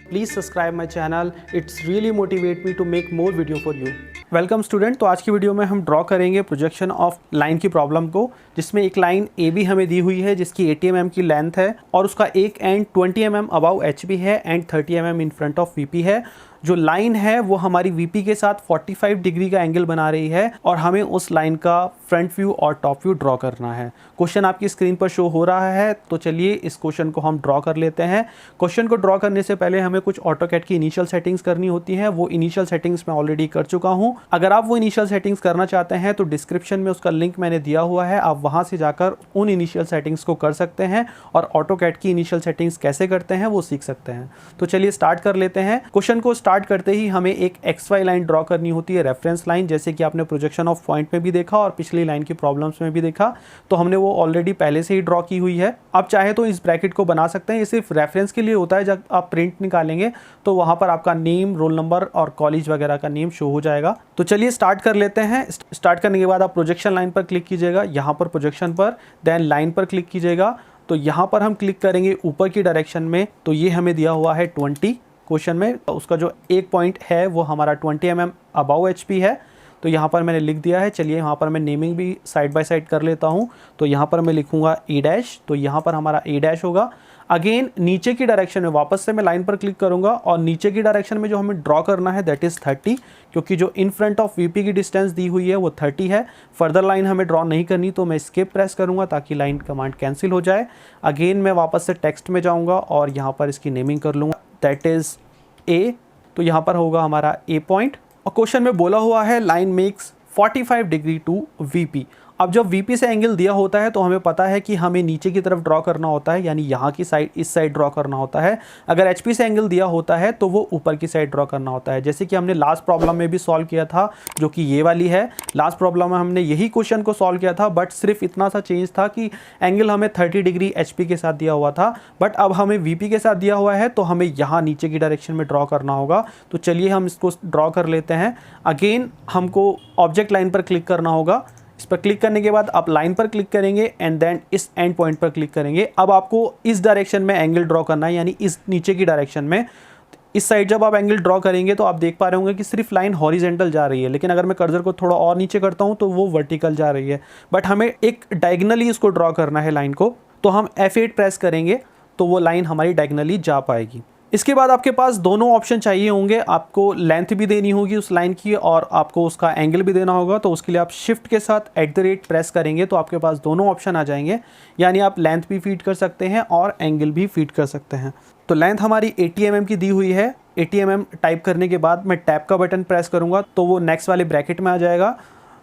Please subscribe my channel. It's really motivate me to make more video for you. Welcome student. तो आज की video में हम draw करेंगे प्रोजेक्शन ऑफ लाइन की प्रॉब्लम को, जिसमें एक लाइन ए बी हमें दी हुई है जिसकी 80 mm की लेंथ है और उसका एक end 20 mm above H P है and 30 mm in front of V P है। जो लाइन है वो हमारी वीपी के साथ 45 डिग्री का एंगल बना रही है और हमें उस लाइन का फ्रंट व्यू और टॉप व्यू ड्रॉ करना है। क्वेश्चन आपकी स्क्रीन पर शो हो रहा है, तो चलिए इस क्वेश्चन को हम ड्रॉ कर लेते हैं। क्वेश्चन को ड्रॉ करने से पहले हमें कुछ ऑटोकैड की इनिशियल सेटिंग्स करनी होती है। वो इनिशियल सेटिंग्स मैं ऑलरेडी कर चुका हूं। अगर आप वो इनिशियल सेटिंग्स करना चाहते हैं तो डिस्क्रिप्शन में उसका लिंक मैंने दिया हुआ है, आप वहां से जाकर उन इनिशियल सेटिंग्स को कर सकते हैं और ऑटोकैड की इनिशियल सेटिंग्स कैसे करते हैं वो सीख सकते हैं। तो चलिए स्टार्ट कर लेते हैं। क्वेश्चन को स्टार्ट करते ही हमें एक XY लाइन ड्रॉ करनी होती है, रेफरेंस लाइन, जैसे कि आपने प्रोजेक्शन ऑफ पॉइंट में भी देखा और पिछली लाइन की प्रॉब्लम्स में भी देखा। तो हमने वो ऑलरेडी पहले से ही ड्रॉ की हुई है। आप चाहे तो इस ब्रैकेट को बना सकते हैं, ये सिर्फ रेफरेंस के लिए होता है। जब आप प्रिंट निकालेंगे तो वहां पर आपका नेम, रोल नंबर और कॉलेज वगैरह का नेम शो हो जाएगा। तो चलिए स्टार्ट कर लेते हैं। स्टार्ट करने के बाद आप प्रोजेक्शन लाइन पर क्लिक कीजिएगा, यहाँ पर प्रोजेक्शन पर, देन लाइन पर क्लिक कीजिएगा। तो यहाँ पर हम क्लिक करेंगे ऊपर की डायरेक्शन में, तो ये हमें दिया हुआ है 20 क्वेश्चन में। उसका जो एक पॉइंट है वो हमारा 20 mm अबाउ एच पी है, तो यहाँ पर मैंने लिख दिया है। चलिए यहाँ पर मैं नेमिंग भी साइड बाय साइड कर लेता हूँ। तो यहाँ पर मैं लिखूँगा ए डैश, तो यहाँ पर हमारा ए डैश होगा। अगेन नीचे की डायरेक्शन में वापस से मैं लाइन पर क्लिक करूँगा और नीचे की डायरेक्शन में जो हमें ड्रॉ करना है दैट इज़ 30, क्योंकि जो इन फ्रंट ऑफ वीपी की डिस्टेंस दी हुई है वो 30 है। फर्दर लाइन हमें ड्रॉ नहीं करनी, तो मैं एस्केप प्रेस करूँगा ताकि लाइन कमांड कैंसिल हो जाए। अगेन मैं वापस से टेक्स्ट में जाऊँगा और यहाँ पर इसकी नेमिंग कर लूँगा, दैट इज़ ए। तो यहाँ पर होगा हमारा ए पॉइंट और क्वेश्चन में बोला हुआ है line makes 45 degree to VP. अब जब वीपी से एंगल दिया होता है तो हमें पता है कि हमें नीचे की तरफ ड्रॉ करना होता है, यानी यहाँ की साइड, इस साइड ड्रॉ करना होता है। अगर एचपी से एंगल दिया होता है तो वो ऊपर की साइड ड्रॉ करना होता है, जैसे कि हमने लास्ट प्रॉब्लम में भी सॉल्व किया था, जो कि ये वाली है। लास्ट प्रॉब्लम में हमने यही क्वेश्चन को सॉल्व किया था, बट सिर्फ इतना सा चेंज था कि एंगल हमें 30 डिग्री एचपी के साथ दिया हुआ था, बट अब हमें वीपी के साथ दिया हुआ है तो हमें यहाँ नीचे की डायरेक्शन में ड्रॉ करना होगा। तो चलिए हम इसको ड्रॉ कर लेते हैं। अगेन हमको ऑब्जेक्ट लाइन पर क्लिक करना होगा। इस पर क्लिक करने के बाद आप लाइन पर क्लिक करेंगे एंड देन इस एंड पॉइंट पर क्लिक करेंगे। अब आपको इस डायरेक्शन में एंगल ड्रॉ करना है, यानी इस नीचे की डायरेक्शन में। इस साइड जब आप एंगल ड्रॉ करेंगे तो आप देख पा रहे होंगे कि सिर्फ लाइन हॉरिजेंटल जा रही है, लेकिन अगर मैं कर्सर को थोड़ा और नीचे करता हूं तो वो वर्टिकल जा रही है। बट हमें एक डायगनली इसको ड्रॉ करना है लाइन को, तो हम F8 प्रेस करेंगे तो वो लाइन हमारी डायगनली जा पाएगी। इसके बाद आपके पास दोनों ऑप्शन चाहिए होंगे, आपको लेंथ भी देनी होगी उस लाइन की और आपको उसका एंगल भी देना होगा। तो उसके लिए आप शिफ्ट के साथ @ प्रेस करेंगे तो आपके पास दोनों ऑप्शन आ जाएंगे, यानी आप लेंथ भी फीड कर सकते हैं और एंगल भी फीड कर सकते हैं। तो लेंथ हमारी 80 mm की दी हुई है। 80 mm टाइप करने के बाद मैं टैब का बटन प्रेस करूँगा तो वो नेक्स्ट वाले ब्रैकेट में आ जाएगा,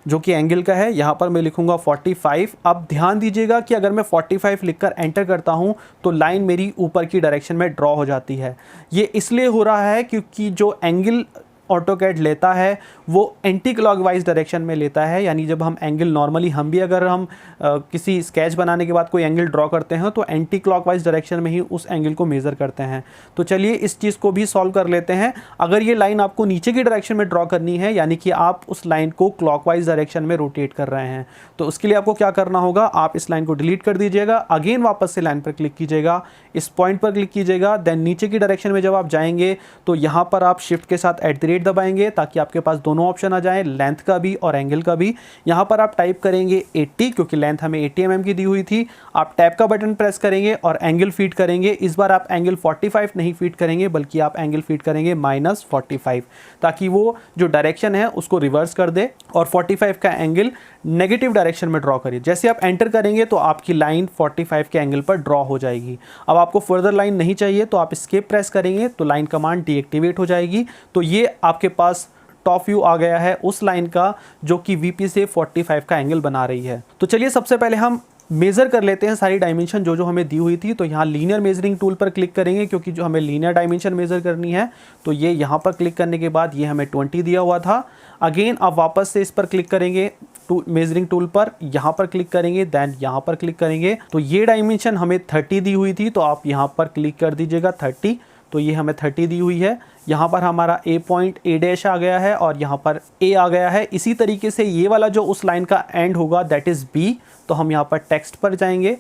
जो कि एंगल का है। यहाँ पर मैं लिखूंगा 45। अब ध्यान दीजिएगा कि अगर मैं 45 लिखकर एंटर करता हूँ तो लाइन मेरी ऊपर की डायरेक्शन में ड्रॉ हो जाती है। ये इसलिए हो रहा है क्योंकि जो एंगल ऑटोकैड लेता है वो एंटी क्लॉकवाइज डायरेक्शन में लेता है, यानी जब हम एंगल नॉर्मली हम भी अगर हम किसी स्केच बनाने के बाद कोई एंगल ड्रॉ करते हैं तो एंटी क्लॉकवाइज डायरेक्शन में ही उस एंगल को मेज़र करते हैं। तो चलिए इस चीज़ को भी सॉल्व कर लेते हैं। अगर ये लाइन आपको नीचे की डायरेक्शन में ड्रॉ करनी है, यानी कि आप उस लाइन को क्लॉकवाइज डायरेक्शन में रोटेट कर रहे हैं, तो उसके लिए आपको क्या करना होगा, आप इस लाइन को डिलीट कर दीजिएगा। अगेन वापस से लाइन पर क्लिक कीजिएगा, इस पॉइंट पर क्लिक कीजिएगा, देन नीचे की डायरेक्शन में जब आप जाएंगे तो यहाँ पर आप शिफ्ट के साथ @ दबाएंगे ताकि आपके पास दोनों ऑप्शन आ जाएं, लेंथ का भी और एंगल का भी। यहाँ पर आप टाइप करेंगे 80, क्योंकि लेंथ हमें 80 mm की दी हुई थी। आप टैब का बटन प्रेस करेंगे और एंगल फीड करेंगे। इस बार आप एंगल 45 नहीं फीड करेंगे, बल्कि आप एंगल फीड करेंगे -45, ताकि वो जो डायरेक्शन है उसको रिवर्स कर दे और 45 का एंगल नेगेटिव डायरेक्शन में ड्रॉ करिए। जैसे आप एंटर करेंगे तो आपकी लाइन 45 के एंगल पर ड्रॉ हो जाएगी। अब आपको फर्दर लाइन नहीं चाहिए तो आप एस्केप प्रेस करेंगे तो लाइन कमांड डीएक्टिवेट हो जाएगी। तो ये आपके पास टॉप व्यू आ गया है उस लाइन का जो कि वीपी से 45 का एंगल बना रही है। तो चलिए सबसे पहले हम मेज़र कर लेते हैं सारी डायमेंशन जो हमें दी हुई थी। तो यहाँ लीनियर मेजरिंग टूल पर क्लिक करेंगे, क्योंकि जो हमें लीनियर डायमेंशन मेज़र करनी है। तो ये यहाँ पर क्लिक करने के बाद ये हमें 20 दिया हुआ था। अगेन आप वापस से इस पर क्लिक करेंगे मेजरिंग टूल पर, यहाँ पर क्लिक करेंगे, देन यहाँ पर क्लिक करेंगे। तो ये डायमेंशन हमें 30 दी हुई थी, तो आप यहाँ पर क्लिक कर दीजिएगा 30। तो ये हमें 30 दी हुई है। यहाँ पर हमारा ए पॉइंट ए डैश आ गया है और यहाँ पर ए आ गया है। इसी तरीके से ये वाला जो उस लाइन का एंड होगा दैट इज़ बी। तो हम यहाँ पर टेक्स्ट पर जाएंगे।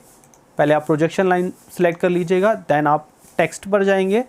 पहले आप प्रोजेक्शन लाइन सेलेक्ट कर लीजिएगा, देन आप टेक्स्ट पर जाएंगे।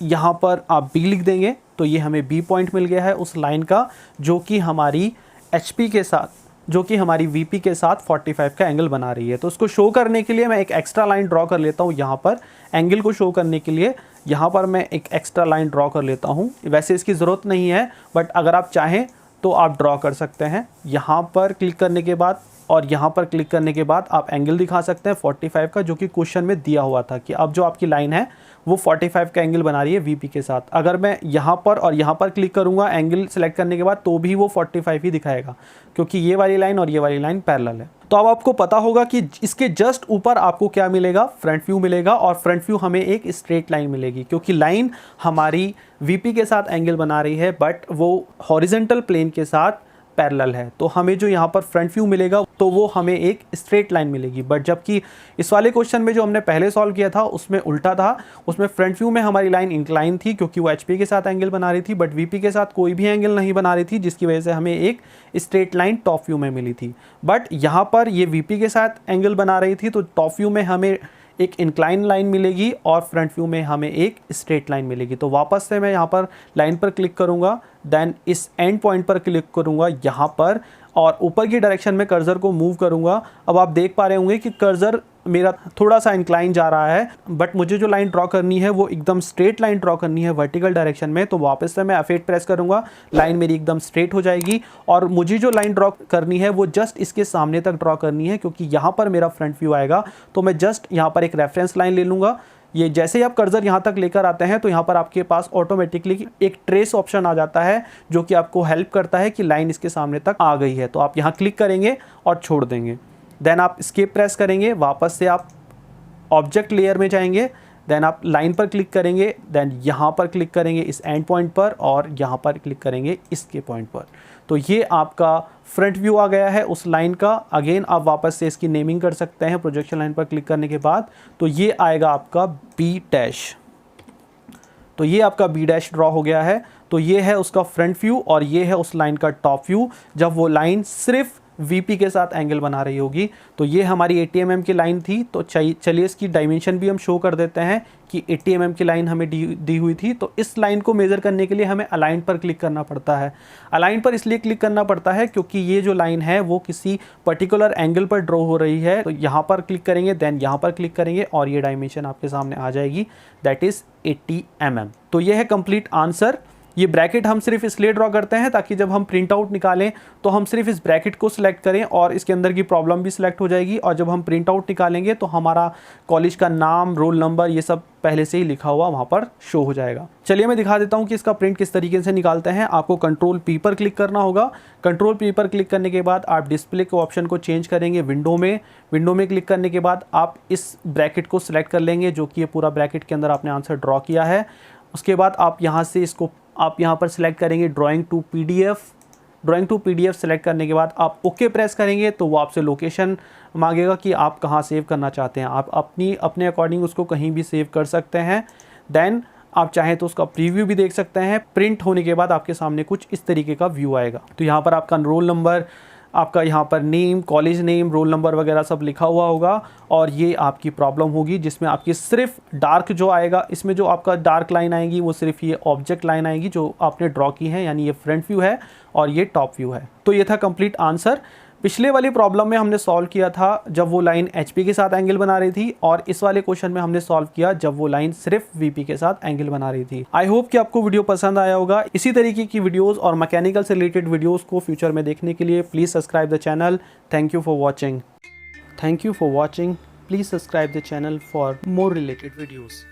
यहाँ पर आप B लिख देंगे तो ये हमें B पॉइंट मिल गया है उस लाइन का, जो कि हमारी HP के साथ, जो कि हमारी VP के साथ 45 का एंगल बना रही है। तो उसको शो करने के लिए मैं एक एक्स्ट्रा लाइन ड्रॉ कर लेता हूँ यहाँ पर, एंगल को शो करने के लिए यहाँ पर मैं एक एक्स्ट्रा लाइन ड्रॉ कर लेता हूँ। वैसे इसकी ज़रूरत नहीं है, बट अगर आप चाहें तो आप ड्रॉ कर सकते हैं। यहाँ पर क्लिक करने के बाद और यहाँ पर क्लिक करने के बाद आप एंगल दिखा सकते हैं 45 का, जो कि क्वेश्चन में दिया हुआ था कि अब जो आपकी लाइन है वो 45 का एंगल बना रही है VP के साथ। अगर मैं यहाँ पर और यहाँ पर क्लिक करूँगा एंगल सेलेक्ट करने के बाद, तो भी वो 45 ही दिखाएगा, क्योंकि ये वाली लाइन और ये वाली लाइन पैरेलल है। तो अब आपको पता होगा कि इसके जस्ट ऊपर आपको क्या मिलेगा, फ्रंट व्यू मिलेगा, और फ्रंट व्यू हमें एक स्ट्रेट लाइन मिलेगी, क्योंकि लाइन हमारी VP के साथ एंगल बना रही है बट वो हॉरिजॉन्टल प्लेन के साथ पैरेलल है। तो हमें जो यहाँ पर फ्रंट व्यू मिलेगा तो वो हमें एक स्ट्रेट लाइन मिलेगी। बट जबकि इस वाले क्वेश्चन में जो हमने पहले सॉल्व किया था उसमें उल्टा था, उसमें फ्रंट व्यू में हमारी लाइन इंक्लाइन थी क्योंकि वो HP के साथ एंगल बना रही थी, बट VP के साथ कोई भी एंगल नहीं बना रही थी, जिसकी वजह से हमें एक स्ट्रेट लाइन टॉप व्यू में मिली थी। बट यहाँ पर ये VP के साथ एंगल बना रही थी, तो टॉप व्यू में हमें एक इंक्लाइन लाइन मिलेगी और फ्रंट व्यू में हमें एक स्ट्रेट लाइन मिलेगी। तो वापस से मैं यहाँ पर लाइन पर क्लिक करूँगा, देन इस एंड पॉइंट पर क्लिक करूँगा यहाँ पर, और ऊपर की डायरेक्शन में कर्सर को मूव करूँगा। अब आप देख पा रहे होंगे कि कर्सर मेरा थोड़ा सा इंक्लाइन जा रहा है, बट मुझे जो लाइन ड्रॉ करनी है वो एकदम स्ट्रेट लाइन ड्रॉ करनी है वर्टिकल डायरेक्शन में। तो वापस से मैं F8 प्रेस करूँगा, लाइन मेरी एकदम स्ट्रेट हो जाएगी, और मुझे जो लाइन ड्रॉ करनी है वो जस्ट इसके सामने तक ड्रॉ करनी है, क्योंकि यहाँ पर मेरा फ्रंट व्यू आएगा। तो मैं जस्ट यहाँ पर एक रेफरेंस लाइन ले लूँगा। ये जैसे ही आप कर्सर यहाँ तक लेकर आते हैं तो यहाँ पर आपके पास ऑटोमेटिकली एक ट्रेस ऑप्शन आ जाता है, जो कि आपको हेल्प करता है कि लाइन इसके सामने तक आ गई है। तो आप यहाँ क्लिक करेंगे और छोड़ देंगे, देन आप एस्केप प्रेस करेंगे, वापस से आप ऑब्जेक्ट लेयर में जाएंगे, देन आप लाइन पर क्लिक करेंगे, देन यहाँ पर क्लिक करेंगे इस एंड पॉइंट पर, और यहाँ पर क्लिक करेंगे इसके पॉइंट पर। तो ये आपका फ्रंट व्यू आ गया है उस लाइन का। अगेन आप वापस से इसकी नेमिंग कर सकते हैं प्रोजेक्शन लाइन पर क्लिक करने के बाद। तो ये आएगा आपका B'। तो ये आपका B' ड्रॉ हो गया है। तो ये है उसका फ्रंट व्यू और ये है उस लाइन का टॉप व्यू, जब वो लाइन सिर्फ VP के साथ एंगल बना रही होगी। तो ये हमारी 80 mm की लाइन थी। तो चलिए इसकी डायमेंशन भी हम शो कर देते हैं कि 80 mm की लाइन हमें दी हुई थी। तो इस लाइन को मेज़र करने के लिए हमें अलाइन पर क्लिक करना पड़ता है। अलाइन पर इसलिए क्लिक करना पड़ता है क्योंकि ये जो लाइन है वो किसी पर्टिकुलर एंगल पर ड्रॉ हो रही है। तो यहाँ पर क्लिक करेंगे, देन यहाँ पर क्लिक करेंगे और ये डायमेंशन आपके सामने आ जाएगी, दैट इज़ 80 mm। तो ये है कंप्लीट आंसर। ये ब्रैकेट हम सिर्फ इसलिए ड्रॉ करते हैं ताकि जब हम प्रिंट आउट निकालें तो हम सिर्फ इस ब्रैकेट को सिलेक्ट करें और इसके अंदर की प्रॉब्लम भी सिलेक्ट हो जाएगी, और जब हम प्रिंट आउट निकालेंगे तो हमारा कॉलेज का नाम, रोल नंबर, ये सब पहले से ही लिखा हुआ वहाँ पर शो हो जाएगा। चलिए मैं दिखा देता हूँ कि इसका प्रिंट किस तरीके से निकालते हैं। आपको कंट्रोल P पर क्लिक करना होगा। कंट्रोल P पर क्लिक करने के बाद आप डिस्प्ले के ऑप्शन को चेंज करेंगे विंडो में क्लिक करने के बाद आप इस ब्रैकेट को सिलेक्ट कर लेंगे, जो कि ये पूरा ब्रैकेट के अंदर आपने आंसर ड्रॉ किया है। उसके बाद आप यहाँ से इसको आप यहाँ पर सिलेक्ट करेंगे ड्राइंग टू PDF सेलेक्ट करने के बाद आप ओके प्रेस करेंगे तो वो आपसे लोकेशन मांगेगा कि आप कहाँ सेव करना चाहते हैं। आप अपने अकॉर्डिंग उसको कहीं भी सेव कर सकते हैं। देन आप चाहें तो उसका प्रीव्यू भी देख सकते हैं। प्रिंट होने के बाद आपके सामने कुछ इस तरीके का व्यू आएगा। तो यहाँ पर आपका रोल नंबर, आपका यहाँ पर name, college name, roll number वगैरह सब लिखा हुआ होगा, और ये आपकी प्रॉब्लम होगी जिसमें आपकी सिर्फ डार्क जो आएगा, इसमें जो आपका डार्क लाइन आएगी वो सिर्फ ये ऑब्जेक्ट लाइन आएगी जो आपने ड्रॉ की है, यानी ये फ्रंट व्यू है और ये टॉप व्यू है। तो ये था कंप्लीट आंसर। पिछले वाली प्रॉब्लम में हमने सॉल्व किया था जब वो लाइन HP के साथ एंगल बना रही थी, और इस वाले क्वेश्चन में हमने सॉल्व किया जब वो लाइन सिर्फ VP के साथ एंगल बना रही थी। आई होप कि आपको वीडियो पसंद आया होगा। इसी तरीके की वीडियोस और मैकेनिकल से रिलेटेड वीडियोस को फ्यूचर में देखने के लिए please subscribe the channel. Thank you for watching. Please subscribe the channel for more related videos.